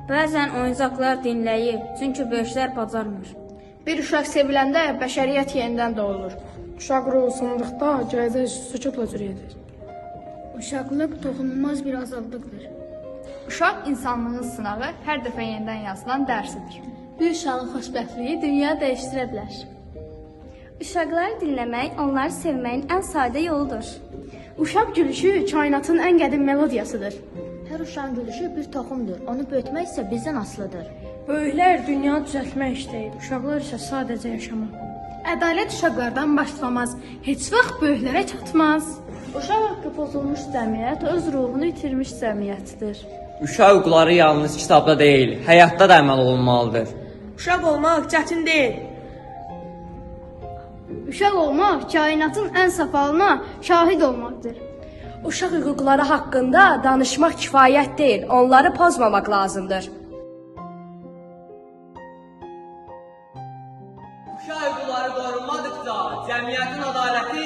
Bəzən oyuncaqlar dinləyir, çünki böyüklər bacarmır. Bir uşaq seviləndə bəşəriyyət yenidən doğulur. Uşaq ruhu sındıqda gələcək sükutla cürəyəcək. Uşaqlıq toxunulmaz bir azadlıqdır. Uşaq insanlığın sınağı hər dəfə yenidən yazılan dərsidir. Bir uşağın xoşbəxtliyi dünya dəyişdirə bilər. Uşaqları dinləmək, onları sevməyin ən sadə yoludur. Uşaq gülüşü kainatın ən qədim melodiyasıdır. Hər uşağın gülüşü bir toxumdur. Onu böyütmək isə bizdən asılıdır. Böyüklər dünyanı düzəltmək istəyir, uşaqlar isə sadəcə yaşamaq. Ədalət uşaqlardan başlamaz, heç vaxt böyüklərə çatmaz. Uşaq haqqı pozulmuş cəmiyyət öz ruhunu itirmiş cəmiyyətdir. Uşaq hüquqları yalnız kitabda deyil, həyatda da əməl olunmalıdır. Uşaq olmaq çətin deyil. Uşaq olmaq kainatın ən saf halına şahid olmaqdır. Uşaq hüquqları haqqında danışmaq kifayət deyil, onları pozmamaq lazımdır. Uşaq hüquqları qorunmadıqca cəmiyyətin ədaləti